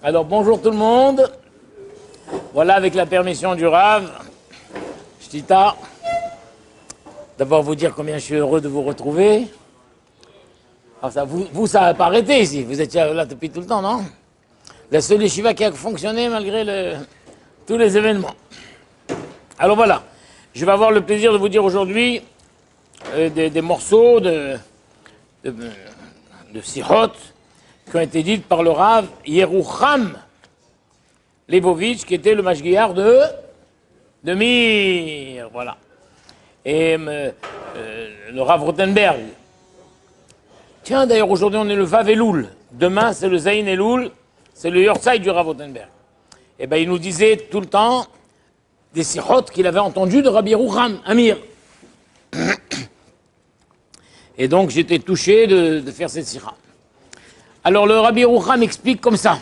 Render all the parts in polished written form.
Alors bonjour tout le monde. Voilà, avec la permission du Rav, Shtita, d'abord vous dire combien je suis heureux de vous retrouver. Alors ça, vous ça n'a pas arrêté ici, vous étiez là depuis tout le temps, non? La seule yeshiva qui a fonctionné malgré tous les événements. Alors voilà, je vais avoir le plaisir de vous dire aujourd'hui des morceaux de Sihot qui ont été dites par le Rav Yerucham Leibovitch, qui était le mashgiach de Mir, voilà. Et le Rav Rothenberg. Tiens, d'ailleurs, aujourd'hui, on est le Vav Elul. Demain, c'est le Zayin Elul, c'est le Yortzai du Rav Rothenberg. Et ben, il nous disait tout le temps des sichot qu'il avait entendu de Rabbi Yerucham, Amir. Et donc, j'étais touché de faire cette sikha. Alors, le Rabbi Yerucham explique comme ça,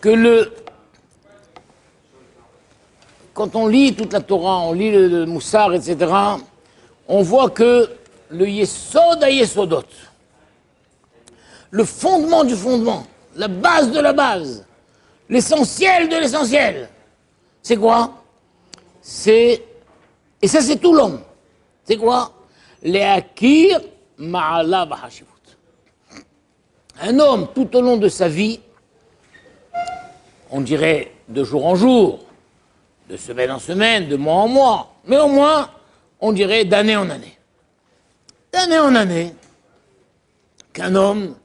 que quand on lit toute la Torah, on lit le Moussar, etc., on voit que le Yesod à Yesodot, le fondement du fondement, la base de la base, l'essentiel de l'essentiel, c'est quoi? Et ça c'est tout l'homme. C'est quoi? Le'akir ma'ala v'hashivut. Un homme, tout au long de sa vie, on dirait de jour en jour, de semaine en semaine, de mois en mois, mais au moins, on dirait d'année en année. D'année en année, qu'un homme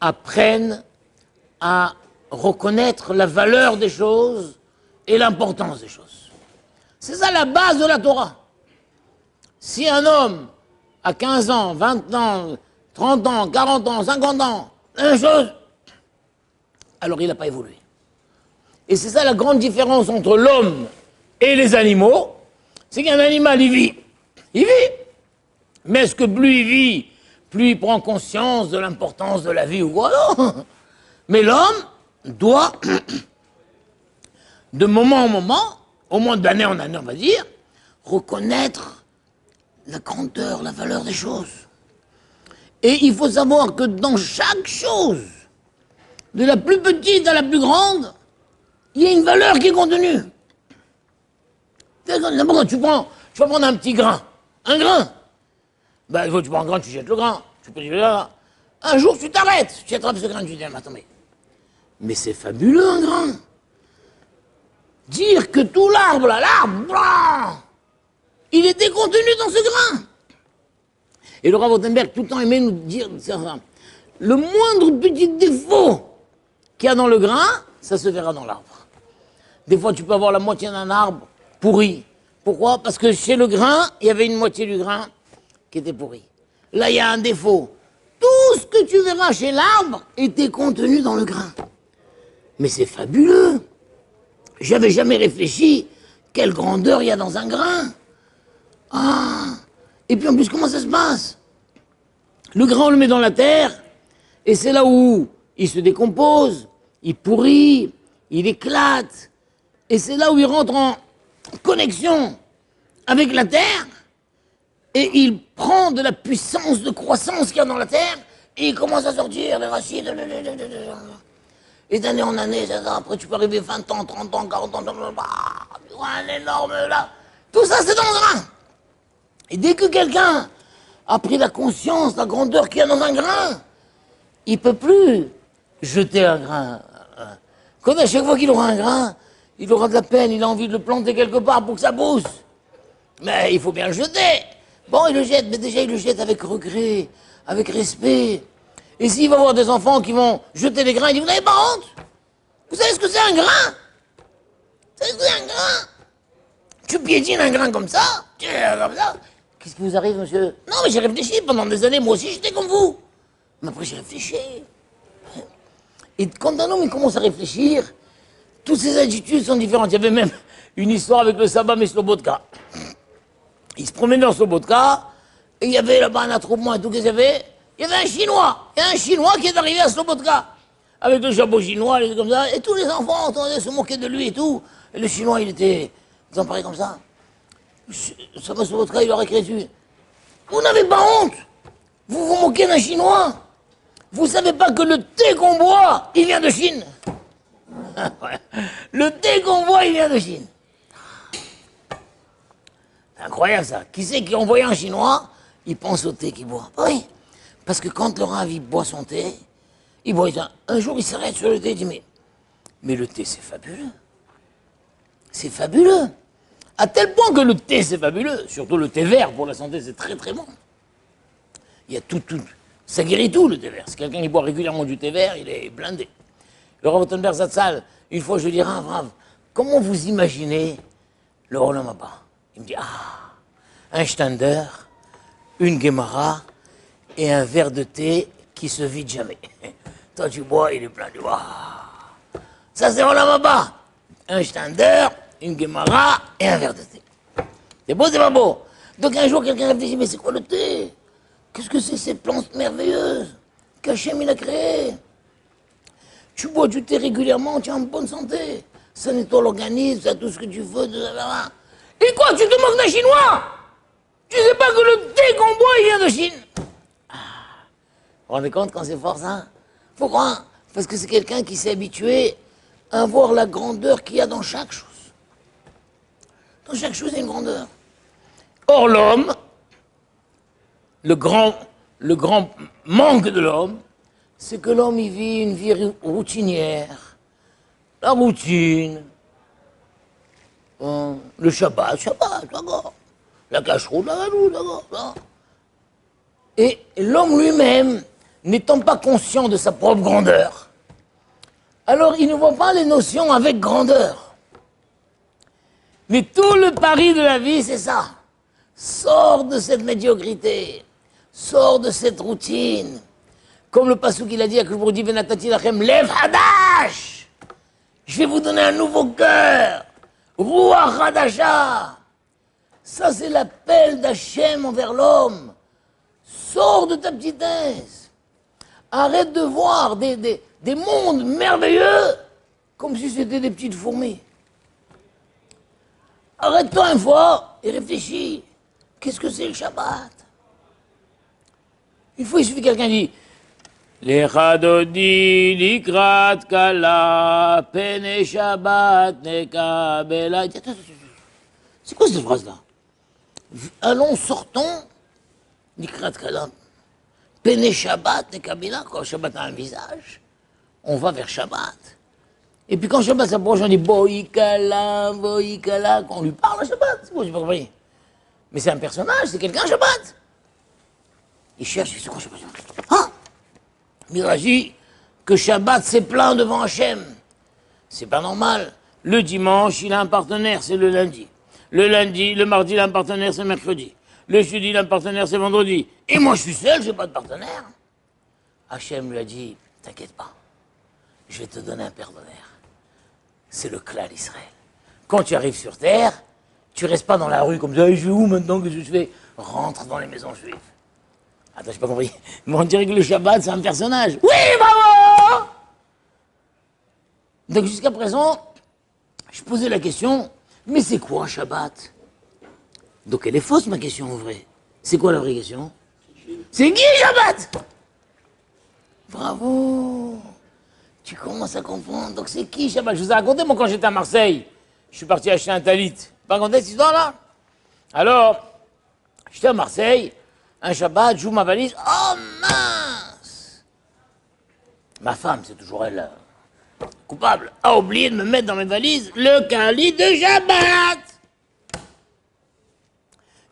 apprenne à reconnaître la valeur des choses et l'importance des choses. C'est ça la base de la Torah. Si un homme a 15 ans, 20 ans, 30 ans, 40 ans, 50 ans, la même chose, alors il n'a pas évolué. Et c'est ça la grande différence entre l'homme et les animaux, c'est qu'un animal, il vit. Il vit. Mais est-ce que plus il vit, plus il prend conscience de l'importance de la vie ou quoi? Non. Mais l'homme doit, de moment en moment, au moins d'année en année, on va dire, reconnaître la grandeur, la valeur des choses. Et il faut savoir que dans chaque chose, de la plus petite à la plus grande, il y a une valeur qui est contenue. D'abord, tu vas prendre un petit grain. Un grain. Ben, tu prends un grain, tu jettes le grain. Tu peux dire là. Un jour, tu t'arrêtes. Tu attrapes ce grain, tu dis, attendez. Mais c'est fabuleux, un grain. Dire que tout l'arbre, là, l'arbre, il était contenu dans ce grain. Et le Rav Rothenberg, tout le temps, aimait nous dire ça. Le moindre petit défaut qu'il y a dans le grain, ça se verra dans l'arbre. Des fois, tu peux avoir la moitié d'un arbre pourri. Pourquoi? Parce que chez le grain, il y avait une moitié du grain qui était pourri. Là, il y a un défaut. Tout ce que tu verras chez l'arbre était contenu dans le grain. Mais c'est fabuleux. J'avais jamais réfléchi quelle grandeur il y a dans un grain. Ah. Et puis en plus, comment ça se passe? Le grain, on le met dans la terre, et c'est là où il se décompose, il pourrit, il éclate. Et c'est là où il rentre en connexion avec la terre, et il prend de la puissance de croissance qu'il y a dans la terre, et il commence à sortir les racines. Et d'année en année, après tu peux arriver 20 ans, 30 ans, 40 ans, un énorme là. Tout ça, c'est dans le grain. Et dès que quelqu'un a pris la conscience, la grandeur qu'il y a dans un grain, il ne peut plus jeter un grain. Quand à chaque fois qu'il aura un grain, il aura de la peine, il a envie de le planter quelque part pour que ça pousse. Mais il faut bien le jeter. Bon, il le jette, mais déjà il le jette avec regret, avec respect. Et s'il va voir des enfants qui vont jeter des grains, il dit, vous n'avez pas honte? Vous savez ce que c'est un grain? Vous savez ce que c'est un grain? Tu piétines un grain comme ça? Qu'est-ce qui vous arrive, monsieur? Non, mais j'ai réfléchi pendant des années, moi aussi j'étais comme vous. Mais après j'ai réfléchi. Et quand un homme il commence à réfléchir, toutes ses attitudes sont différentes. Il y avait même une histoire avec le Sabbat Meslobotka. Il se promenait dans Slobotka, et il y avait là-bas un attroupement et tout, qu'est-ce qu'il y avait? Il y avait un Chinois. Il y a un Chinois qui est arrivé à Slobotka, avec le chapeau chinois, et comme ça, et tous les enfants entendaient se moquer de lui et tout. Et le Chinois, il était désemparé comme ça. Sabbat Slobotka, il leur a écrit dessus. Vous n'avez pas honte? Vous vous moquez d'un Chinois? Vous savez pas que le thé qu'on boit, il vient de Chine? Le thé qu'on boit, il vient de Chine. Incroyable ça. Qui c'est qui envoie un Chinois, il pense au thé qu'il boit? Oui. Parce que quand le ravi boit son thé, il boit un jour, il s'arrête sur le thé, il dit mais le thé, c'est fabuleux. C'est fabuleux. À tel point que le thé, c'est fabuleux. Surtout le thé vert, pour la santé, c'est très très bon. Il y a tout. Ça guérit tout, le thé vert. Si quelqu'un qui boit régulièrement du thé vert, il est blindé. Le Rav Rothenberg Zatzal, une fois, je lui dis, Rav, comment vous imaginez le Olam Haba? Il me dit, un Stender, une Gemara et un verre de thé qui se vide jamais. Toi, tu bois, il est plein de Ça, c'est Olam Haba. Un Stender, une Gemara et un verre de thé. C'est beau, c'est pas beau? Donc un jour, quelqu'un réfléchit, mais c'est quoi le thé? Qu'est-ce que c'est cette plante merveilleuse qu'Hachem il a créée? Tu bois du thé régulièrement, tu es en bonne santé. Ça nettoie l'organisme, ça tout ce que tu veux. Et quoi, tu te moques d'un Chinois? Tu sais pas que le thé qu'on boit, il vient de Chine? Vous vous rendez compte quand c'est fort ça? Faut croire, parce que c'est quelqu'un qui s'est habitué à voir la grandeur qu'il y a dans chaque chose. Dans chaque chose, il y a une grandeur. Or, l'homme, le grand manque de l'homme, c'est que l'homme, il vit une vie routinière. La routine, le Shabbat, d'accord. La cacheroute, d'accord. Et l'homme lui-même, n'étant pas conscient de sa propre grandeur, alors il ne voit pas les notions avec grandeur. Mais tout le pari de la vie, c'est ça. Sors de cette médiocrité, sors de cette routine. Comme le passouk qu'il a dit à Koubourdi Benatati Lachem, Lev Hadash! Je vais vous donner un nouveau cœur. Ruach Hadasha! Ça, c'est l'appel d'Hachem envers l'homme. Sors de ta petitesse. Arrête de voir des mondes merveilleux comme si c'était des petites fourmis. Arrête-toi une fois et réfléchis. Qu'est-ce que c'est le Shabbat? Une fois, il suffit que quelqu'un dit Lecha dodi likrat kala pene Shabbat nekabela. C'est quoi cette phrase-là? Allons, sortons, likrat kala pene Shabbat nekabela. Quand Shabbat a un visage, on va vers Shabbat. Et puis quand Shabbat s'approche, on dit Boïkala, quand on lui parle à Shabbat. C'est quoi, j'ai pas compris. Mais c'est un personnage, c'est quelqu'un Shabbat. Il cherche, c'est quoi Shabbat? Ah, Miraji, que Shabbat c'est plein devant Hachem. C'est pas normal. Le dimanche, il a un partenaire, c'est le lundi. Le lundi, le mardi, il a un partenaire, c'est mercredi. Le jeudi, il a un partenaire, c'est vendredi. Et moi, je suis seul, j'ai pas de partenaire. Hachem lui a dit, t'inquiète pas, je vais te donner un partenaire. C'est le clan d'Israël. Quand tu arrives sur terre, tu restes pas dans la rue comme ça, je vais où maintenant, qu'est-ce que je fais? Rentre dans les maisons juives. Attends, j'ai pas compris. Mais on dirait que le Shabbat, c'est un personnage. Oui, bravo! Donc jusqu'à présent, je posais la question, mais c'est quoi un Shabbat? Donc elle est fausse, ma question, en vrai. C'est quoi la vraie question? C'est qui Shabbat? Bravo! Tu commences à comprendre. Donc c'est qui Shabbat? Je vous ai raconté, moi, quand j'étais à Marseille, je suis parti acheter un talit. Pas raconté cette histoire-là? Alors, j'étais à Marseille, un Shabbat, j'ouvre ma valise. Oh mince! Ma femme, c'est toujours elle, coupable, a oublié de me mettre dans mes valises le talit de Shabbat.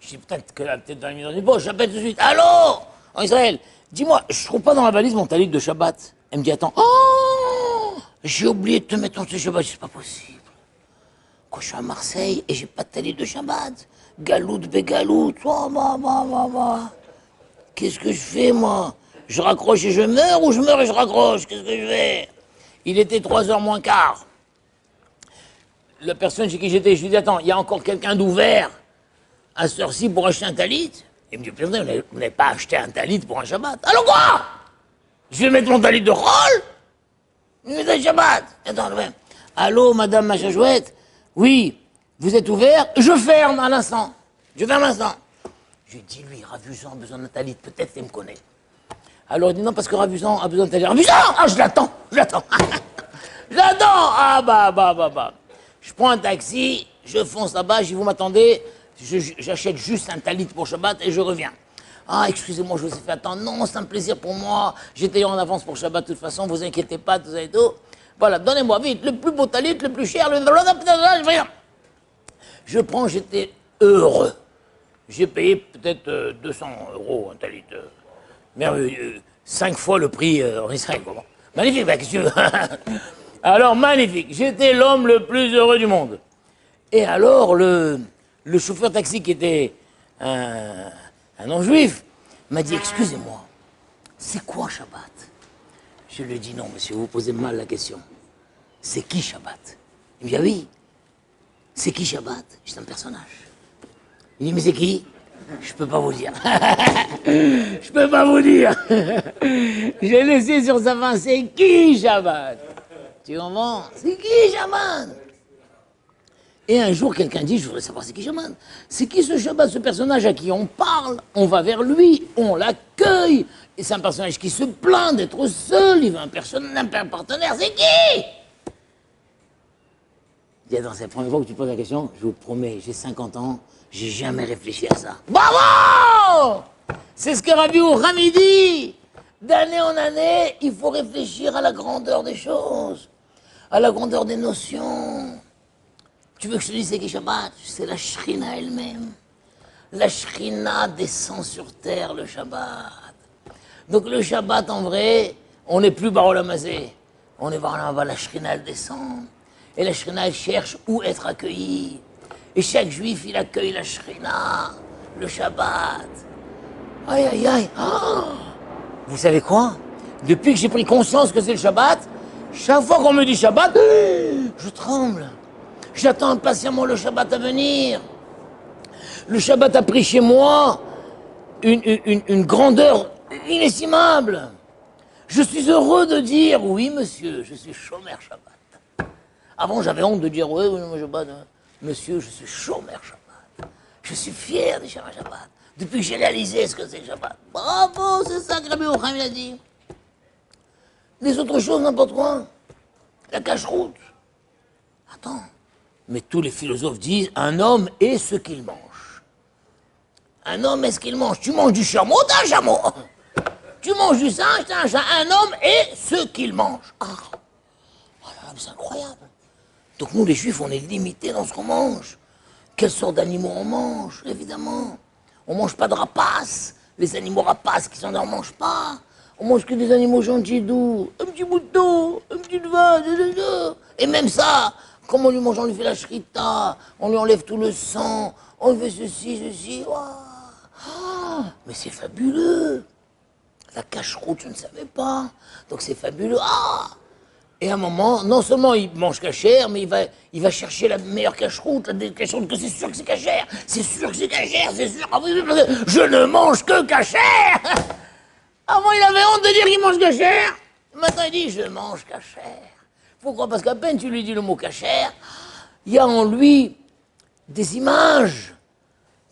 Je dis peut-être que la tête dans les poches, j'appelle tout de suite. Allô? En Israël, dis-moi, je trouve pas dans la valise mon talit de Shabbat. Elle me dit, attends, oh, j'ai oublié de te mettre ton Shabbat, c'est pas possible. Quand je suis à Marseille et j'ai pas de talit de Shabbat, galoute, bégaloute, Qu'est-ce que je fais, moi? Je raccroche et je meurs ou je meurs et je raccroche? Qu'est-ce que je fais? Il était 3h moins quart. La personne chez qui j'étais, je lui dis, attends, il y a encore quelqu'un d'ouvert à cette heure-ci pour acheter un talit? Il me dit, putain, vous n'avez pas acheté un talit pour un Shabbat? Alors quoi? Je vais mettre mon talit de rôle? Je vais mettre un Shabbat. Attends, allô, madame machin chouette? Oui, vous êtes ouvert? Je ferme à l'instant. Je ferme à l'instant. Je dis, lui, Ravusan, besoin d'un talit, peut-être qu'il me connaît. Alors il dit non, parce que Rabuzan a besoin de t'aider. Rabuzan! Ah, je l'attends. J'attends. Ah, bah. Je prends un taxi, je fonce là-bas, je dis vous m'attendez, j'achète juste un talit pour Shabbat et je reviens. Ah, excusez-moi, je vous ai fait attendre. Non, c'est un plaisir pour moi. J'étais en avance pour Shabbat de toute façon, vous inquiétez pas, tout ça et tout. Voilà, donnez-moi vite, le plus beau talit, le plus cher, je prends, j'étais heureux. J'ai payé peut-être 200 € un talit. Merveilleux. 5 fois le prix en Israël. Bon. Magnifique, bah, qu'est-ce que tu veux? Alors, magnifique. J'étais l'homme le plus heureux du monde. Et alors, le chauffeur taxi qui était un non-juif m'a dit, excusez-moi, c'est quoi Shabbat? Je lui ai dit, non, monsieur, vous posez mal la question. C'est qui Shabbat? Il me dit, ah oui, c'est qui Shabbat? C'est un personnage. Il dit, mais c'est qui? Je peux pas vous dire. Je peux pas vous dire. J'ai laissé sur sa fin, c'est qui Shabbat? Tu comprends? C'est qui Shabbat? Et un jour, quelqu'un dit, je voudrais savoir c'est qui Shabbat. C'est qui ce Shabbat, ce personnage à qui on parle? On va vers lui, on l'accueille. Et c'est un personnage qui se plaint d'être seul, il veut un partenaire, c'est qui? Il dit, attends, c'est la première fois que tu poses la question, je vous promets, j'ai 50 ans, j'ai jamais réfléchi à ça. Bravo! C'est ce que Rabbi Yochai dit. D'année en année, il faut réfléchir à la grandeur des choses, à la grandeur des notions. Tu veux que je te dise c'est qui Shabbat? C'est la Shrina elle-même. La Shrina descend sur terre le Shabbat. Donc le Shabbat, en vrai, on n'est plus Bar Olam Hazé. On est Bar Olam Haba, la Shrina elle descend. Et la Shrina elle cherche où être accueillie. Et chaque juif, il accueille la Shrina, le Shabbat. Aïe, aïe, aïe. Oh, vous savez quoi? Depuis que j'ai pris conscience que c'est le Shabbat, chaque fois qu'on me dit Shabbat, je tremble. J'attends impatiemment le Shabbat à venir. Le Shabbat a pris chez moi une grandeur inestimable. Je suis heureux de dire, oui monsieur, je suis Shomer Shabbat. Avant j'avais honte de dire, oui, moi Shabbat. Monsieur, je suis Shomer Shabbat. Je suis fier de Shomer Shabbat. Depuis que j'ai réalisé ce que c'est le Shabbat. Bravo, c'est ça que Rabbi Yochai a dit. Les autres choses, n'importe quoi. La cache-route. Attends. Mais tous les philosophes disent, un homme est ce qu'il mange. Un homme est ce qu'il mange. Tu manges du chameau, t'as un chameau. Tu manges du singe, t'as un singe. Un homme est ce qu'il mange. Ah, oh là là, c'est incroyable. Donc nous, les juifs, on est limités dans ce qu'on mange. Quelle sorte d'animaux on mange, évidemment. On ne mange pas de rapaces. Les animaux rapaces qui sont là, on ne mange pas. On mange que des animaux gentils, doux. Un petit mouton, un petit vache. Et même ça, comme on lui mange, on lui fait la shrita, on lui enlève tout le sang, on lui fait ceci. Wow. Ah, mais c'est fabuleux. La cache-route, je ne savais pas. Donc c'est fabuleux. Ah! Et à un moment, non seulement il mange cachère, mais il va chercher la meilleure cache-route, la cache-route que c'est sûr que c'est cachère. C'est sûr que c'est cachère, c'est sûr. Ah oui, je ne mange que cachère. Avant, il avait honte de dire qu'il mange cachère. Maintenant, il dit, je mange cachère. Pourquoi? Parce qu'à peine tu lui dis le mot cachère, il y a en lui des images,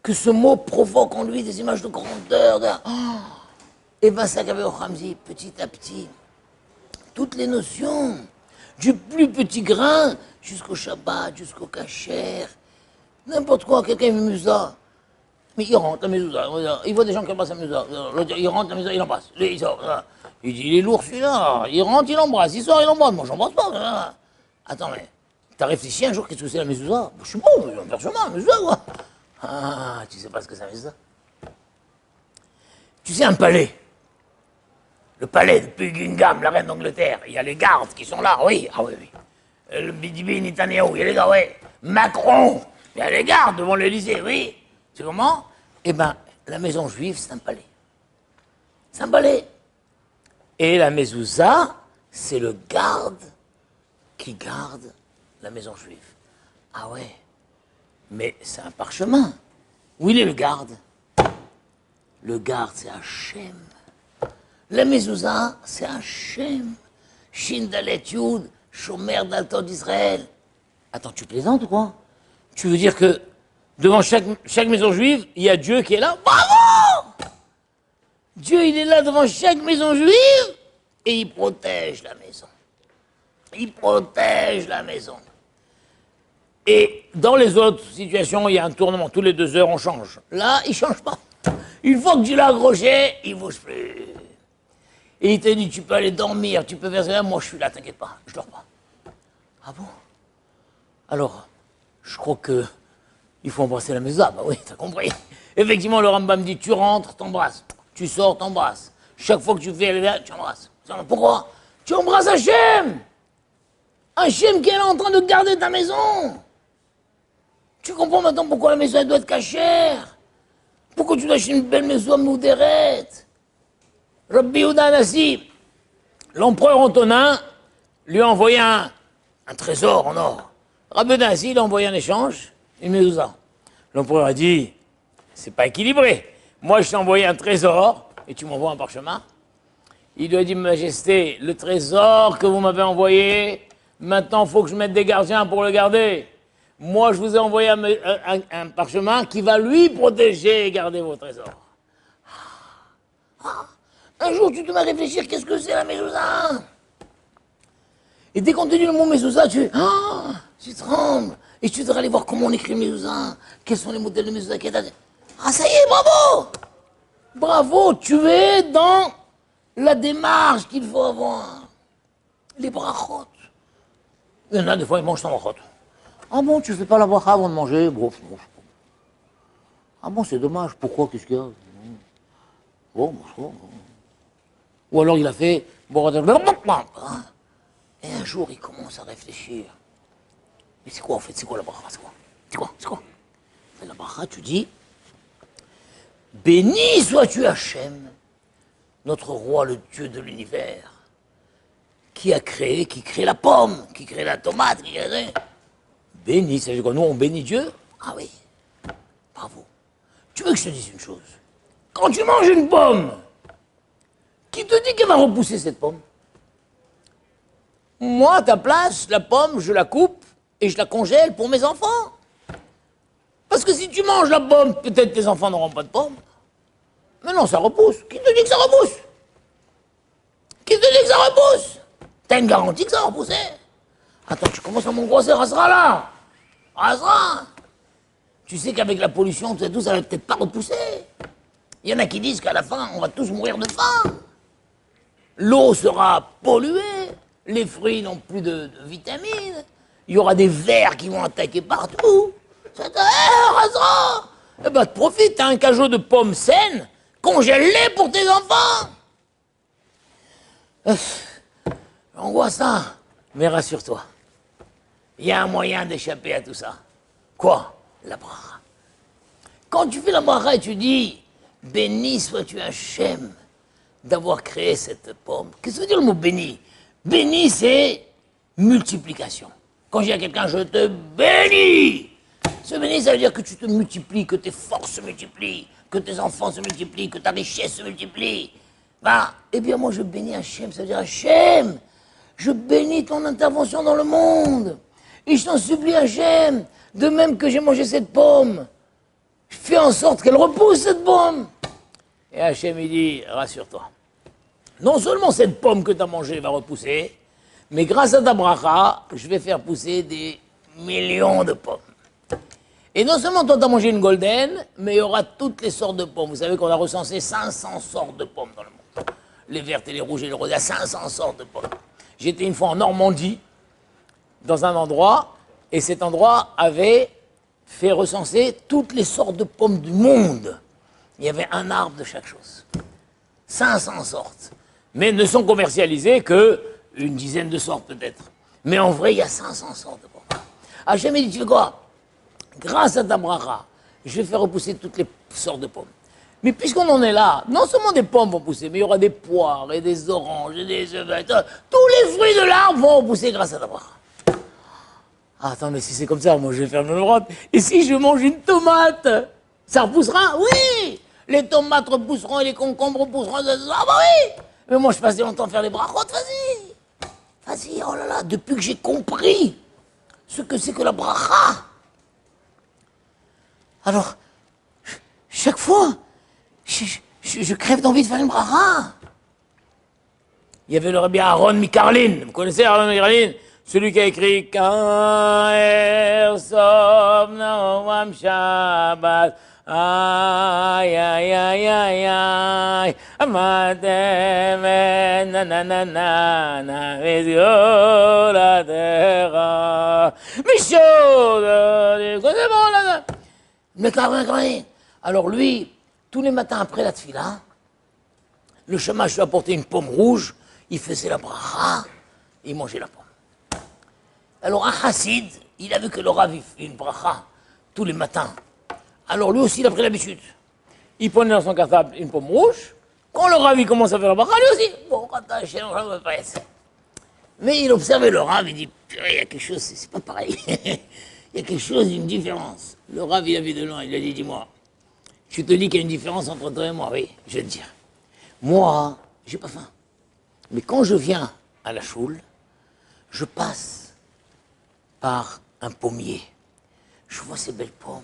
que ce mot provoque en lui des images de grandeur. Et bien, ça qu'avait Ramzi, petit à petit, toutes les notions, du plus petit grain jusqu'au Shabbat, jusqu'au Kacher, n'importe quoi, quelqu'un me musa. Mais il rentre la mezouza, il voit des gens qui embrassent la mezouza, il rentre la mezouza, il embrasse, il sort. Il dit, il est lourd celui-là, il rentre, il embrasse, il sort, il embrasse, moi j'embrasse pas. Attends, mais t'as réfléchi un jour, qu'est-ce que c'est la mezouza? Je suis bon, je vais faire chemin, la mezouza, quoi. Ah, tu sais pas ce que c'est la mezouza? Tu sais, un palais. Le palais de Buckingham, la reine d'Angleterre, il y a les gardes qui sont là, oui, ah oui. Le Bibi Netanyahu, il y a les gars, oui. Macron, il y a les gardes devant l'Élysée, oui. Tu sais comment? Eh bien, la maison juive, c'est un palais. C'est un palais. Et la mezouza, c'est le garde qui garde la maison juive. Ah ouais, mais c'est un parchemin. Où il est le garde? Le garde, c'est Hachem. La mezouza, c'est Hachem. Shin Dalet Yud, Shomer d'Alto d'Israël. Attends, tu plaisantes ou quoi? Tu veux dire que devant chaque maison juive, il y a Dieu qui est là? Bravo! Dieu, il est là devant chaque maison juive et il protège la maison. Il protège la maison. Et dans les autres situations, il y a un tournement. Tous les 2 heures, on change. Là, il ne change pas. Une fois que tu l'as accroché, il ne bouge plus. Et il te dit, tu peux aller dormir, tu peux faire ça. Moi, je suis là, t'inquiète pas, je dors pas. Ah bon? Alors, je crois que il faut embrasser la maison. Ah bah oui, t'as compris. Effectivement, le Rambam dit, tu rentres, t'embrasses. Tu sors, t'embrasses. Chaque fois que tu fais aller là, tu embrasses. Pourquoi? Tu embrasses Hachem. Hachem qui est là en train de garder ta maison. Tu comprends maintenant pourquoi la maison elle doit être cachère? Pourquoi tu dois acheter une belle maison à Mouderet? Rabbi Yehuda Hanassi, l'empereur Antonin, lui a envoyé un trésor en or. Rabbi Yehuda Hanassi, il a envoyé un échange, une mezouza. L'empereur a dit, c'est pas équilibré. Moi, je t'ai envoyé un trésor et tu m'envoies un parchemin. Il lui a dit, Majesté, le trésor que vous m'avez envoyé, maintenant, il faut que je mette des gardiens pour le garder. Moi, je vous ai envoyé un parchemin qui va lui protéger et garder vos trésors. Un jour, tu te mets à réfléchir, qu'est-ce que c'est la mezouza? Et dès qu'on te dit le mot mezouza, tu trembles. Et tu devrais aller voir comment on écrit mezouza, quels sont les modèles de mezouza qu'il y a. Ah, ça y est, bravo! Bravo, tu es dans la démarche qu'il faut avoir. Les brachot. Il y en a des fois, ils mangent sans brachot. Ah bon, tu fais pas la bracha avant de manger? Bon. Ah bon, c'est dommage. Pourquoi? Qu'est-ce qu'il y a? Bon. Ou alors il a fait... Et un jour, il commence à réfléchir. Mais c'est quoi en fait? C'est quoi la bracha? C'est quoi? La bracha, tu dis... Béni sois-tu Hachem, notre roi, le Dieu de l'univers, qui crée la pomme, qui crée la tomate, qui crée... Béni, ça veut dire quoi? Nous, on bénit Dieu? Ah oui, bravo. Tu veux que je te dise une chose? Quand tu manges une pomme, qui te dit qu'elle va repousser cette pomme? Moi, à ta place, la pomme, je la coupe et je la congèle pour mes enfants. Parce que si tu manges la pomme, peut-être tes enfants n'auront pas de pomme. Mais non, ça repousse. Qui te dit que ça repousse? Qui te dit que ça repousse? T'as une garantie que ça va repousser? Attends, tu commences à m'angoisser, Razra, là. Razra. Tu sais qu'avec la pollution, tout ça va peut-être pas repousser. Il y en a qui disent qu'à la fin, on va tous mourir de faim. L'eau sera polluée. Les fruits n'ont plus de vitamines. Il y aura des vers qui vont attaquer partout. Razra. Eh ben, profite, t'as un cajot de pommes saines, congèle-les pour tes enfants. Angoissant. Mais rassure-toi, il y a un moyen d'échapper à tout ça. Quoi? La bracha. Quand tu fais la bracha et tu dis « Béni sois-tu Hachem d'avoir créé cette pomme », qu'est-ce que veut dire le mot « béni » ? Béni, c'est multiplication. Quand je dis à quelqu'un « je te bénis », ce béni, ça veut dire que tu te multiplies, que tes forces se multiplient, que tes enfants se multiplient, que ta richesse se multiplie. Eh bien, moi, je bénis Hachem, ça veut dire Hachem, je bénis ton intervention dans le monde. Et je t'en supplie, Hachem, de même que j'ai mangé cette pomme, fais en sorte qu'elle repousse, cette pomme. Et Hachem, il dit, rassure-toi. Non seulement cette pomme que tu as mangée va repousser, mais grâce à ta bracha, je vais faire pousser des millions de pommes. Et non seulement toi, tu as mangé une golden, mais il y aura toutes les sortes de pommes. Vous savez qu'on a recensé 500 sortes de pommes dans le monde. Les vertes et les rouges et les roses, il y a 500 sortes de pommes. J'étais une fois en Normandie, dans un endroit, et cet endroit avait fait recenser toutes les sortes de pommes du monde. Il y avait un arbre de chaque chose. 500 sortes. Mais ne sont commercialisées qu'une dizaine de sortes peut-être. Mais en vrai, il y a 500 sortes de pommes. Hachem dit, tu fais quoi? Grâce à ta bracha, je vais faire repousser toutes les sortes de pommes. Mais puisqu'on en est là, non seulement des pommes vont pousser, mais il y aura des poires et des oranges et des... Tous les fruits de l'arbre vont repousser grâce à ta bracha. Ah, attends, mais si c'est comme ça, moi je vais faire le Europe. Et si je mange une tomate, ça repoussera? Oui! Les tomates repousseront et les concombres repousseront. Ah bah oui! Mais moi je passe longtemps à faire les brachot, vas-y! Vas-y, oh là là, depuis que j'ai compris ce que c'est que la bracha. Alors, chaque fois, je je crève d'envie de faire une bracha. Il y avait le Rabbi Aaron Mikarlin. Vous connaissez Aaron Mikarlin? Celui qui a écrit Ka'er Sov Noam Shabbat. Aïe, aïe, aïe, aïe, aïe. Amatem na na na na na la terre. Michaud de c'est bon là. Mais Mikarlin. Alors lui, tous les matins après la tfila, le shamash lui apportait une pomme rouge, il faisait la bracha, il mangeait la pomme. Alors un chassid, il a vu que le Rav fait une bracha tous les matins. Alors lui aussi, il a pris l'habitude. Il prenait dans son cartable une pomme rouge. Quand le Rav commence à faire la bracha, lui aussi. Bon, mais il observait le Rav, il dit, il y a quelque chose, c'est pas pareil. Il y a quelque chose, une différence. Le Rav, il a vu de loin, il a dit, dis-moi, je te dis qu'il y a une différence entre toi et moi. Oui, je vais te dire. Moi, j'ai pas faim. Mais quand je viens à la choule, je passe par un pommier. Je vois ces belles pommes.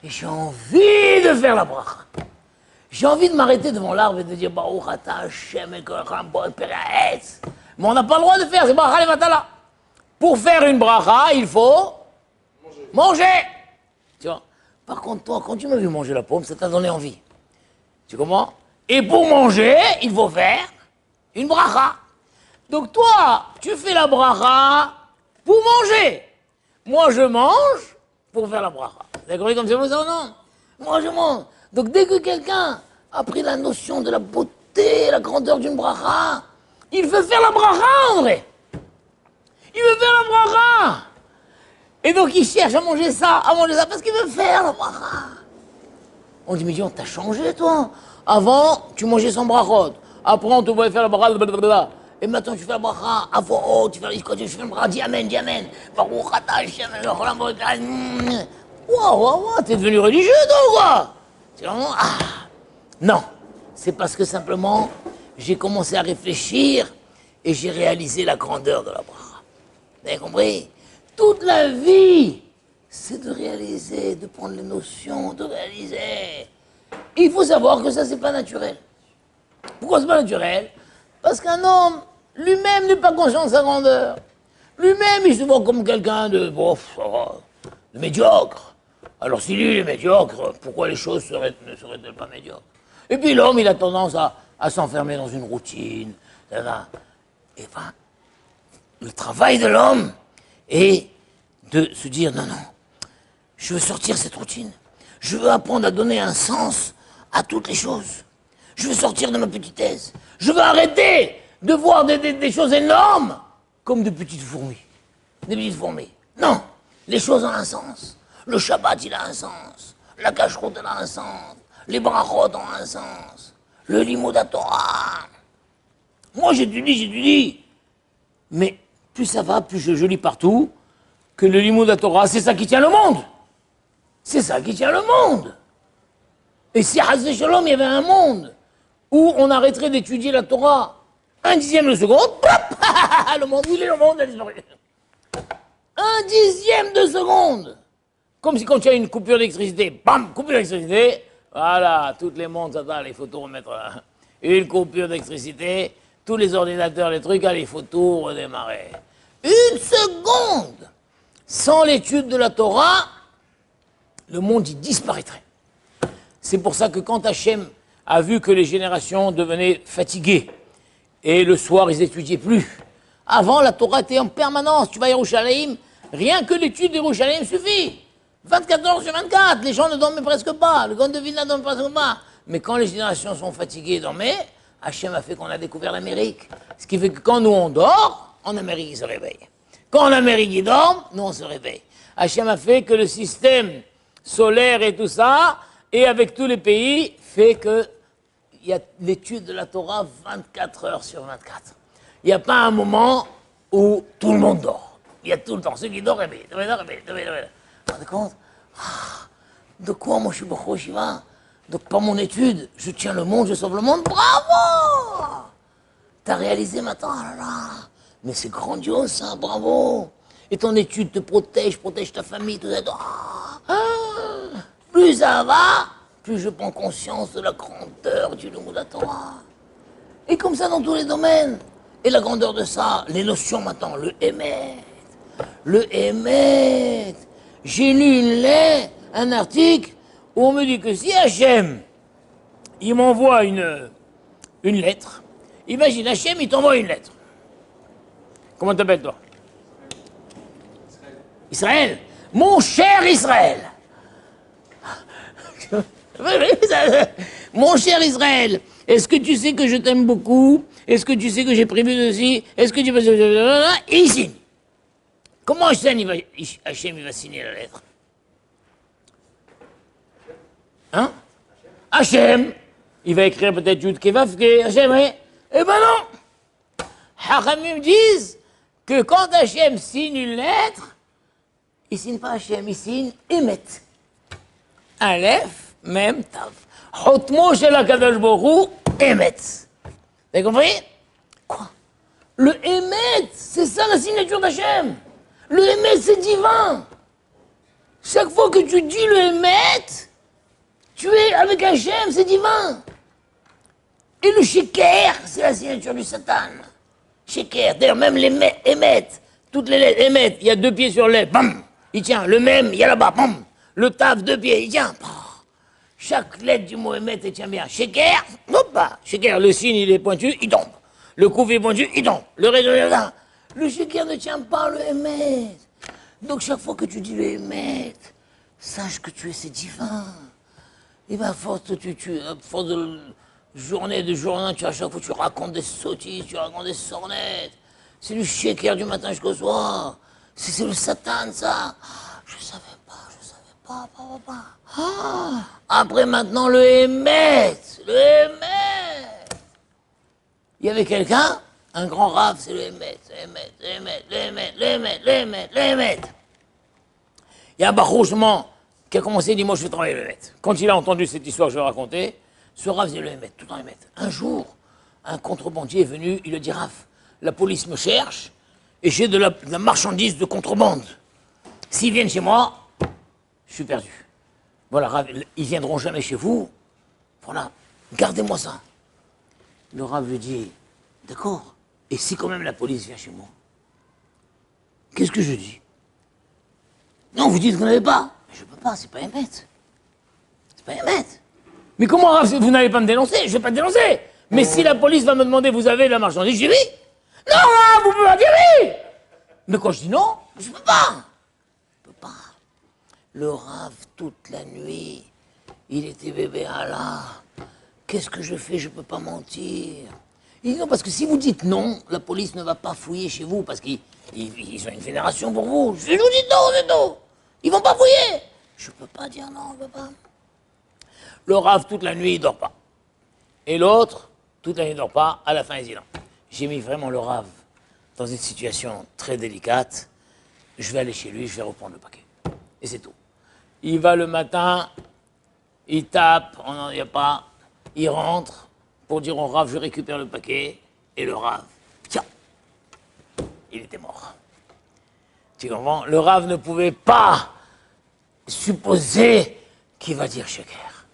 Et j'ai envie de faire la bracha. J'ai envie de m'arrêter devant l'arbre et de dire Baruch ata Hashem Elohim bo peretz. Mais on n'a pas le droit de faire, c'est bracha levatala. Pour faire une bracha, il faut manger. Tu vois. Par contre, toi, quand tu m'as vu manger la pomme, ça t'a donné envie. Tu comprends? Et pour manger, il faut faire une bracha. Donc toi, tu fais la bracha pour manger. Moi, je mange pour faire la bracha. Vous avez compris comme c'est vous ça ou non? Moi, je mange. Donc dès que quelqu'un a pris la notion de la beauté, la grandeur d'une bracha, il veut faire la bracha, en vrai. Il veut faire la bracha. Et donc il cherche à manger ça, parce qu'il veut faire la bracha. On dit, mais dis, on t'a changé, toi. Avant, tu mangeais sans brachot. Après, on te voyait faire la bracha, blablabla. Et maintenant, tu fais la bracha à voix haute, tu fais la bracha, dis amen, dis amen. Baruch ata Hashem Elohim bo peretz. Wow, t'es devenu religieux, toi, ou quoi? C'est vraiment, non, c'est parce que simplement, j'ai commencé à réfléchir et j'ai réalisé la grandeur de la bracha. Vous avez compris? Toute la vie, c'est de réaliser, de prendre les notions, de réaliser. Il faut savoir que ça, c'est pas naturel. Pourquoi c'est pas naturel? Parce qu'un homme, lui-même, n'est pas conscient de sa grandeur. Lui-même, il se voit comme quelqu'un de médiocre. Alors, si lui, il est médiocre, pourquoi les choses ne seraient-elles pas médiocres? Et puis l'homme, il a tendance à s'enfermer dans une routine. Et ben, le travail de l'homme est de se dire, non, je veux sortir de cette routine. Je veux apprendre à donner un sens à toutes les choses. Je veux sortir de ma petitesse. Je veux arrêter de voir des choses énormes comme de petites fourmis. Des petites fourmis. Non, les choses ont un sens. Le Shabbat, il a un sens. La cacheroute, elle a un sens. Les brachot ont un sens. Le limud Torah. Moi, j'étudie. Mais plus ça va, plus je lis partout que le limud Torah, c'est ça qui tient le monde. C'est ça qui tient le monde. Et si Hazé Shalom, il y avait un monde où on arrêterait d'étudier la Torah 1/10 de seconde, pop, le monde, où il est le monde a disparu. 1/10 de seconde. Comme si quand il y a une coupure d'électricité, bam, coupure d'électricité, voilà, toutes les montres, ça il faut tout remettre. Une coupure d'électricité, tous les ordinateurs, les trucs, allez, il faut tout redémarrer. Une seconde. Sans l'étude de la Torah, le monde y disparaîtrait. C'est pour ça que quand Hachem a vu que les générations devenaient fatiguées, et le soir, ils n'étudiaient plus. Avant, la Torah était en permanence. Tu vas à Yerushalayim, rien que l'étude d'Yerushalayim suffit. 24 heures sur 24, les gens ne dorment presque pas. Le Gaon de Vilna ne dorme presque pas. Mais quand les générations sont fatiguées et dormaient, Hachem a fait qu'on a découvert l'Amérique. Ce qui fait que quand nous on dort, en Amérique ils se réveillent. Quand en Amérique ils dorment, nous on se réveille. Hachem a fait que le système solaire et tout ça, et avec tous les pays, fait que il y a l'étude de la Torah 24 heures sur 24. Il n'y a pas un moment où tout le monde dort. Il y a tout le temps. Ceux qui dorment, réveillent. Vous vous rendez compte? De quoi moi je suis Bachor Shiva? Donc par mon étude, je tiens le monde, je sauve le monde. Bravo! T'as réalisé maintenant? Oh là là. Mais c'est grandiose ça, bravo! Et ton étude te protège ta famille, tout ça. Plus ça va, plus je prends conscience de la grandeur du nom de la Torah. Et comme ça dans tous les domaines. Et la grandeur de ça, les notions maintenant, le émet. Le émet. J'ai lu un article où on me dit que si Hachem, il m'envoie une lettre, imagine Hachem, il t'envoie une lettre. Comment t'appelles toi? Israël. Mon cher Israël. Mon cher Israël, est-ce que tu sais que je t'aime beaucoup? Est-ce que tu sais que j'ai prévu ceci? Est-ce que tu vas... Et il signe. Comment Hachem il va signer la lettre? Hein? Hachem, il va écrire peut-être Yud Kevavke, Hachem, oui. Eh ben non! Hachamim disent que quand Hachem signe une lettre, il signe pas Hachem, il signe Emet. Aleph, Mem, Tav. Chotmo shel HaKadosh Baruch Hu, Emet. Vous avez compris? Quoi? Le Emet, c'est ça la signature d'Hachem. Le Emet, c'est divin. Chaque fois que tu dis le Emet, tu es avec Hachem, c'est divin. Et le Sheker, c'est la signature du Satan. Sheker, d'ailleurs même les Emet, toutes les lettres Emet, il y a 2 pieds sur les, bam, il tient. Le même, il y a là-bas, bam. Le Tav, 2 pieds, il tient. Chaque lettre du mot Emet, elle tient bien. Sheker, hop, Sheker, le signe, il est pointu, il tombe. Le coup est pointu, il tombe. Le résultat, le Sheker ne tient pas le Emet. Donc chaque fois que tu dis le Emet, sache que tu es, c'est divin. Et bien, à force de journée, tu, à chaque fois, tu racontes des sottises, tu racontes des sornettes. C'est du Sheker du matin jusqu'au soir. C'est le Satan, ça. Je savais pas. Ah, après, maintenant, le Emet. Le Emet. Il y avait quelqu'un, un grand rave, c'est le Emet. Le Emet. Il y a un barouchement qui a commencé, il dit, moi, je vais travailler le Emet. Quand il a entendu cette histoire que je vais raconter, ce Rav faisait le Emet, tout le temps Emet. Un jour, un contrebandier est venu, il a dit, Rav, la police me cherche et j'ai de la marchandise de contrebande. S'ils viennent chez moi, je suis perdu. Voilà, Rav, ils viendront jamais chez vous. Voilà, gardez-moi ça. Le Rav lui dit, d'accord, et si quand même la police vient chez moi, qu'est-ce que je dis? Non, vous dites que vous n'avez pas. Mais je peux pas, c'est pas Emet. C'est pas Emet. Mais comment, Rav, vous n'allez pas me dénoncer? Je vais pas te dénoncer. Mais si la police va me demander, vous avez de la marchandise, je dis oui. Non, Rav, vous pouvez pas dire oui. Mais quand je dis non, je peux pas. Je peux pas. Le Rav, toute la nuit, il était bébé Allah. Qu'est-ce que je fais? Je peux pas mentir. Il dit non, parce que si vous dites non, la police ne va pas fouiller chez vous, parce qu'ils ont une vénération pour vous. Je vous dis non, c'est tout. Ils vont pas fouiller. Je peux pas dire non, je peux pas. Le Rav, toute la nuit, il dort pas. Et l'autre, toute la nuit, il dort pas. À la fin, il dit non. J'ai mis vraiment le Rav dans une situation très délicate. Je vais aller chez lui, je vais reprendre le paquet. Et c'est tout. Il va le matin, il tape, on n'en y a pas. Il rentre pour dire au Rav, je récupère le paquet. Et le Rav, tiens, il était mort. Tu comprends? Le Rav ne pouvait pas supposer qu'il va dire Sheker.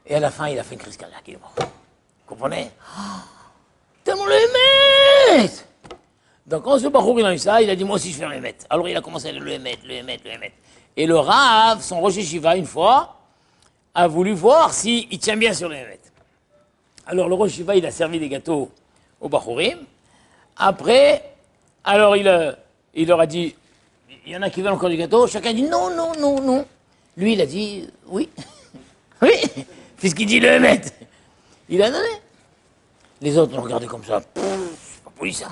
Et à la fin, il a fait une crise cardiaque, il est mort. Vous comprenez? Tellement le Emet. Donc quand ce Bachour il a eu ça, il a dit moi aussi je vais le Emet. Alors il a commencé à le Emet. Et le Rav, son Rosh Yeshiva, une fois, a voulu voir s'il tient bien sur le Emet. Alors le Rosh Yeshiva, il a servi des gâteaux aux Bachourim. Après, alors il leur a dit, il y en a qui veulent encore du gâteau. Chacun dit non. Lui, il a dit oui. Oui, puisqu'il dit le Emet. Il a donné. Les autres l'ont regardé comme ça. C'est pas poli ça.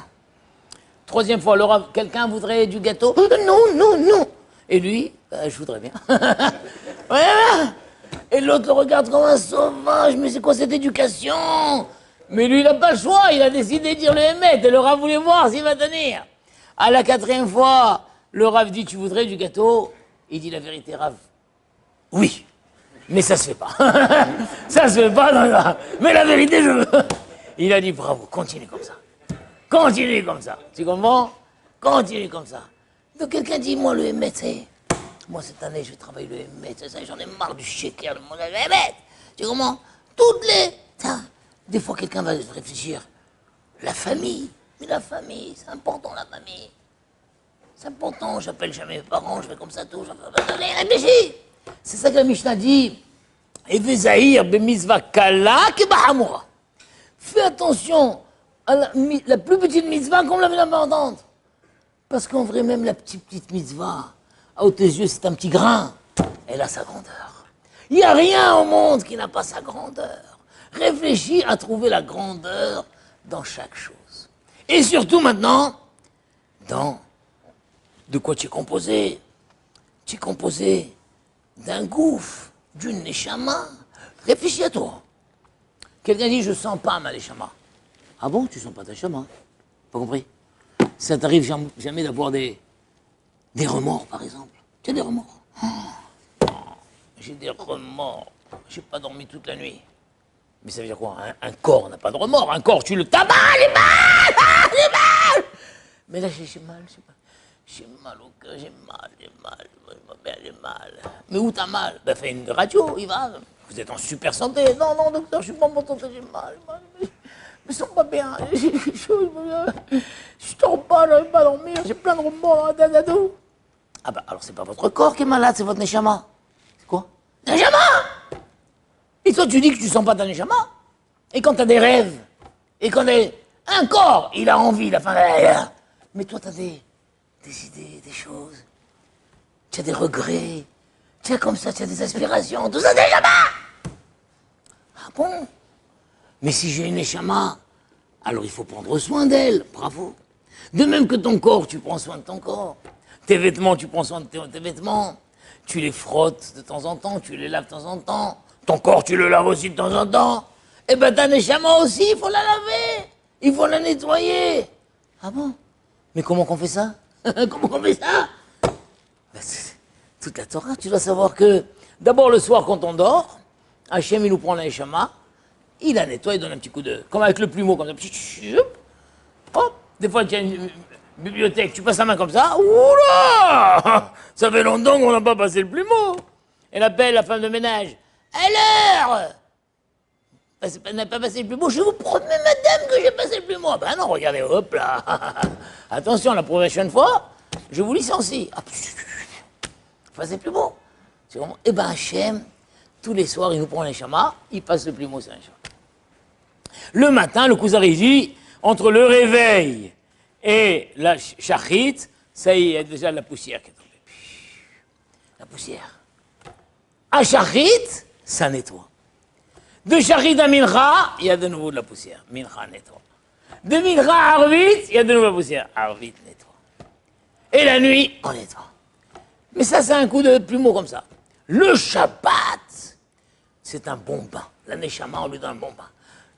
Troisième fois, le Rav, quelqu'un voudrait du gâteau? Non. Et lui, je voudrais bien. Voilà. Et l'autre le regarde comme un sauvage. Mais c'est quoi cette éducation? Mais lui, il n'a pas le choix. Il a décidé de dire le Emet. Et le Rav voulait voir s'il va tenir. À la 4e fois, le Rav dit, tu voudrais du gâteau? Il dit la vérité, Rav. Oui. Mais ça se fait pas. Ça se fait pas, non. Mais la vérité, je veux. Il a dit bravo, continue comme ça. Continue comme ça. Tu comprends? Continue comme ça. Donc quelqu'un dit, moi, le Emet, c'est moi cette année je vais travailler le Hémet, j'en ai marre du shaker, de mon Hémet. Tu sais comment? Toutes les... Tiens, des fois quelqu'un va réfléchir. La famille, mais la famille, c'est important la famille. C'est important, j'appelle jamais mes parents, je fais comme ça tout, allez, réfléchis. C'est ça que la Mishnah dit. Eve Zahir b'mitzvah kala kebahamura. Fais attention à la plus petite mitzvah comme la plus importante. Parce qu'en vrai, même la petite mitzvah, à tes yeux, c'est un petit grain. Elle a sa grandeur. Il n'y a rien au monde qui n'a pas sa grandeur. Réfléchis à trouver la grandeur dans chaque chose. Et surtout maintenant, de quoi tu es composé? Tu es composé d'un gouffre, d'une neshama. Réfléchis à toi. Quelqu'un dit, je sens pas ma neshama. Ah bon, tu sens pas ta neshama? Pas compris? Ça t'arrive jamais d'avoir des remords, par exemple? Tu as des remords? J'ai des remords. J'ai pas dormi toute la nuit. Mais ça veut dire quoi? Un corps n'a pas de remords. Un corps, tu le tabas, j'ai mal, j'ai mal. Mais là, j'ai mal, j'ai mal au cœur, j'ai mal. Mais où t'as mal? Ben, fais une radio, il va. Vous êtes en super santé. Non, docteur, je suis pas en bonne santé, j'ai mal. Je me sens pas bien. Je dors pas, j'arrive pas à dormir. J'ai plein de remords dans la tête. Ah bah, alors c'est pas votre corps qui est malade, c'est votre neshama. C'est quoi? Neshama! Et toi, tu dis que tu sens pas ta neshama? Et quand t'as des rêves, et quand un corps, il a envie, la fin de... Mais toi, t'as des idées, des choses. Tu as des regrets. Tu as comme ça, tu as des aspirations. Tout ça, neshama! Ah bon? Mais si j'ai une neshama, alors il faut prendre soin d'elle. Bravo. De même que ton corps, tu prends soin de ton corps. Tes vêtements, tu prends soin de tes vêtements. Tu les frottes de temps en temps, tu les laves de temps en temps. Ton corps, tu le laves aussi de temps en temps. Eh ben, ta neshama aussi, il faut la laver. Il faut la nettoyer. Ah bon? Mais comment qu'on fait ça? Comment qu'on fait ça? Ben, c'est toute la Torah. Tu dois savoir que, d'abord, le soir, quand on dort, Hachem, il nous prend la neshama, il la nettoie, il donne un petit coup de... Comme avec le plumeau, comme ça. Hop. Des fois, tu as une bibliothèque, tu passes la main comme ça. Oula! Ça fait longtemps qu'on n'a pas passé le plumeau. Elle appelle la femme de ménage. Alors, elle n'a pas passé le plumeau. Je vous promets, madame, que j'ai passé le plumeau. Ah ben non, regardez, hop là. Attention, la prochaine fois, je vous licencie. Ah, passez le plumeau. Eh ben, Hachem, tous les soirs, il nous prend les chamas, il passe le plumeau sur les chamas. Le matin, le Kuzari dit, entre le réveil et la shachrit, ça y est, il y a déjà la poussière qui est tombée. La poussière. À shachrit, ça nettoie. De shachrit à mincha, il y a de nouveau de la poussière. Mincha nettoie. De mincha à arvit, il y a de nouveau de la poussière. Arvit nettoie. Et la nuit, on nettoie. Mais ça, c'est un coup de plumeau comme ça. Le Shabbat, c'est un bon bain. La neshama, on lui donne un bon bain.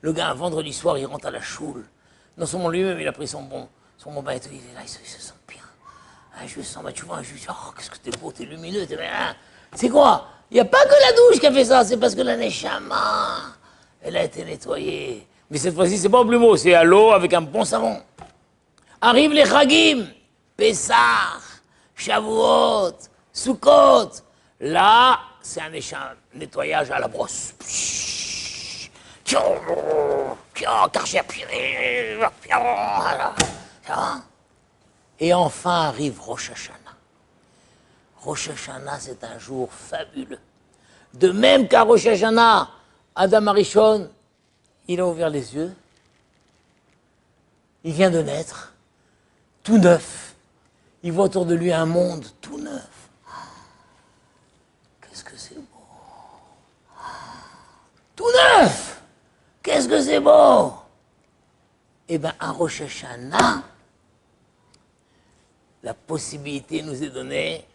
Le gars, un vendredi soir, il rentre à la choule. Non seulement lui-même, il a pris son bon bain et tout. Il est là, il se sent bien. Ah, je sens, bah, tu vois, je dis, oh, qu'est-ce que t'es beau, t'es lumineux, t'es bien. C'est quoi? Il n'y a pas que la douche qui a fait ça, c'est parce que la neshama, elle a été nettoyée. Mais cette fois-ci, c'est pas au plumeau, c'est à l'eau avec un bon savon. Arrivent les Chagim, Pessah, Shavuot, Sukkot. Là, c'est un nettoyage à la brosse. Et enfin arrive Rosh Hashanah. Rosh Hashanah, c'est un jour fabuleux. De même qu'à Rosh Hashanah, Adam Arishon, il a ouvert les yeux. Il vient de naître, tout neuf. Il voit autour de lui un monde tout neuf. Qu'est-ce que c'est beau! Tout neuf! Qu'est-ce que c'est beau! Eh bien, à Rosh Hashanah, la possibilité nous est donnée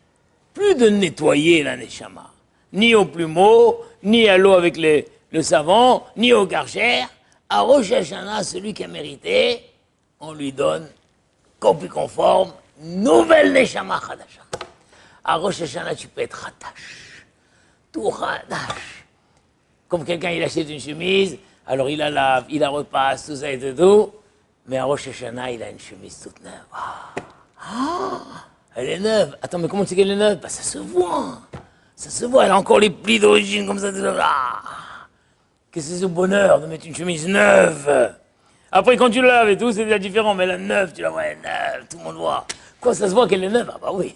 plus de nettoyer la neshama, ni au plumeau, ni à l'eau avec le savon, ni au karcher. À Rosh Hashanah, celui qui a mérité, on lui donne, copie conforme, nouvelle neshama chadasha. À Rosh Hashanah, tu peux être rattache, tout rattache. Comme quelqu'un, il achète une chemise, alors il la lave, il la repasse, tout ça et tout. Mais à Rosh Hashanah, il a une chemise toute neuve. Elle est neuve. Attends, mais comment tu sais qu'elle est neuve? Bah, ça se voit. Ça se voit, elle a encore les plis d'origine comme ça. Ah. Qu'est-ce que c'est ce bonheur de mettre une chemise neuve? Après, quand tu la laves et tout, c'est déjà différent. Mais la neuve, tu la vois, elle est neuve, tout le monde voit. Quoi, ça se voit qu'elle est neuve? Ah bah oui.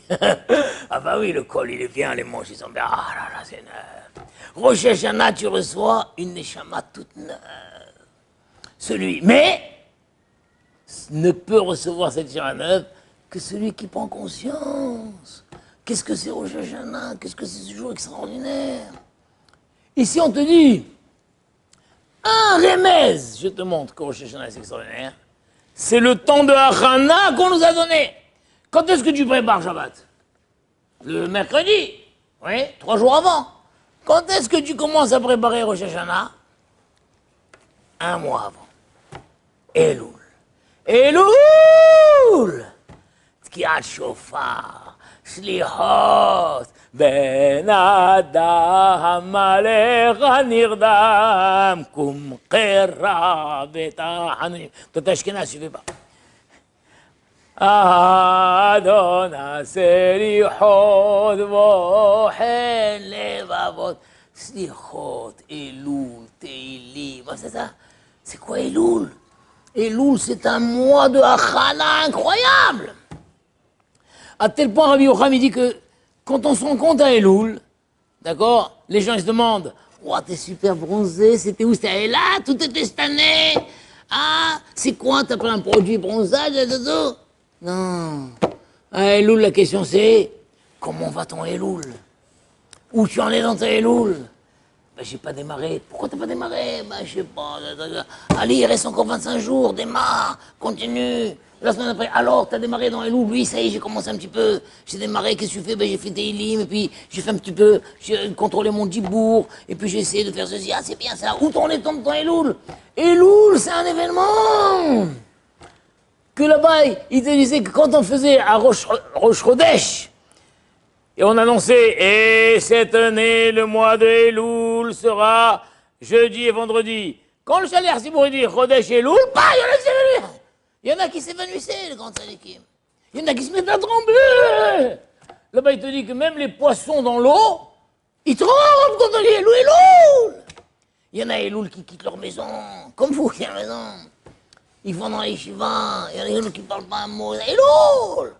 Ah bah oui, le col, il est bien, les manches, ils sont bien. Ah là là, c'est neuf. Rosh Hashanah, tu reçois une neshama toute neuve. Celui, mais ne peut recevoir cette neshama neuve que celui qui prend conscience. Qu'est-ce que c'est Rosh Hashanah? Qu'est-ce que c'est ce jour extraordinaire? Ici, on te dit, un remez, je te montre que Rosh Hashanah c'est extraordinaire. C'est le temps de Hachana qu'on nous a donné. Quand est-ce que tu prépares Shabbat? Le mercredi. Oui, 3 jours avant. Quand est-ce que tu commences à préparer Rosh Hashanah? 1 mois avant. Elul. Elul! תקיעת שופר, שליחות, בן אדם עליך נרדם, קום קרא ותחנונים. זאת אשכנז שווה בה. אדון הסליחות בוחן לבבות, סליחות, אלול, תהילים. מה זה? C'est quoi אלול? Elul, c'est un mois de Hachana incroyable. À tel point, Rabbi Yocham, il dit que quand on se rend compte à Elul, d'accord, les gens ils se demandent, oh, t'es super bronzé, c'était où? C'était là, tout était cette année. Ah, c'est quoi? T'as pris un produit bronzage et tout? Non. À Elul, la question c'est, comment va ton Elul? Où tu en es dans ta Elul? Ben, j'ai pas démarré. Pourquoi t'as pas démarré? Ben, je sais pas. Allez, il reste encore 25 jours, démarre, continue. La semaine après, alors, t'as démarré dans Elul? Oui, ça y est, j'ai commencé un petit peu. J'ai démarré, qu'est-ce que tu fais? Ben, j'ai fait des Ilim, et puis j'ai fait un petit peu, j'ai contrôlé mon djibour, et puis j'ai essayé de faire ceci. Ah, c'est bien ça. Où t'en es dans Elul? Elul, c'est un événement. Que là-bas, il te disait que quand on faisait à Rosh Chodesh, et on annonçait, et cette année, le mois de Elul sera jeudi et vendredi. Quand le Chaler Sibour dit Chodesh Elul, bah, il y en a qui s'évanouissent. Il y en a qui s'évanouissaient, le grand Sadikim. Il y en a qui se mettent à trembler. Là-bas, il te dit que même les poissons dans l'eau, ils tremblent quand on dit Elul, Elul. Il y en a Elul qui quittent leur maison, comme vous qui avez raison. Ils vont dans les yeshivas, il y en a Elul qui ne parlent pas un mot. Elul.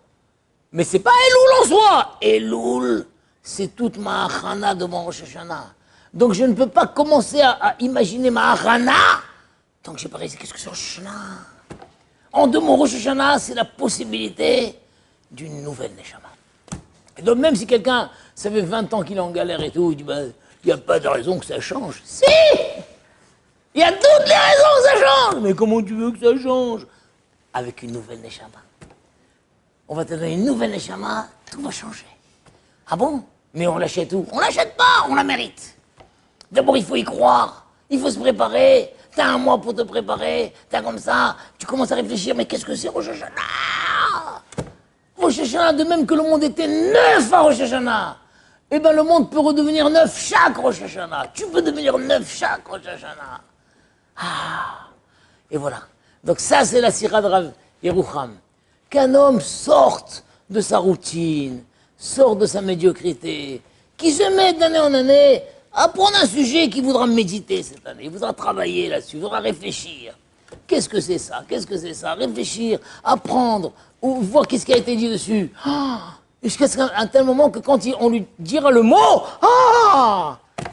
Mais c'est pas Elul en soi. Elul, c'est toute ma Hachana devant Rosh Hashanah. Donc je ne peux pas commencer à imaginer ma Hachana tant que je n'ai pas réalisé qu'est-ce que c'est Rosh Hashanah. En 2 mots, Rosh Hashanah, c'est la possibilité d'une nouvelle Neshama. Et donc même si quelqu'un, ça fait 20 ans qu'il est en galère et tout, il dit, ben, il n'y a pas de raison que ça change. Si! Il y a toutes les raisons que ça change. Mais comment tu veux que ça change? Avec une nouvelle Neshama. On va te donner une nouvelle neshama, tout va changer. Ah bon? Mais on l'achète où? On l'achète pas, on la mérite. D'abord, il faut y croire, il faut se préparer. T'as 1 mois pour te préparer, t'as comme ça, tu commences à réfléchir, mais qu'est-ce que c'est Rosh Hashanah? Rosh Hashanah, de même que le monde était neuf à Rosh Hashanah, eh bien le monde peut redevenir neuf chaque Rosh Hashanah. Tu peux devenir neuf chaque Rosh Hashanah. Ah, et voilà. Donc ça, c'est la sira de Rav Yerucham. Qu'un homme sorte de sa routine, sorte de sa médiocrité, qui se met d'année en année à prendre un sujet qu'il voudra méditer cette année, il voudra travailler là-dessus, il voudra réfléchir. Qu'est-ce que c'est ça? Qu'est-ce que c'est ça? Réfléchir, apprendre, ou voir qu'est-ce qui a été dit dessus. Jusqu'à un tel moment que quand on lui dira le mot,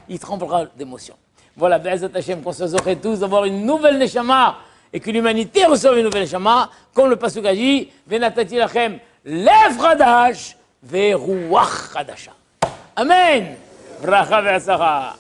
il tremblera d'émotion. Voilà, Be'ezat Hashem, qu'on se zoche tous d'avoir une nouvelle neshama, et que l'humanité reçoive une nouvelle neshama, comme le pasuk a dit, Venatati lachem lev chadash ve'ruach chadasha. Amen. Bracha ve'atzlacha.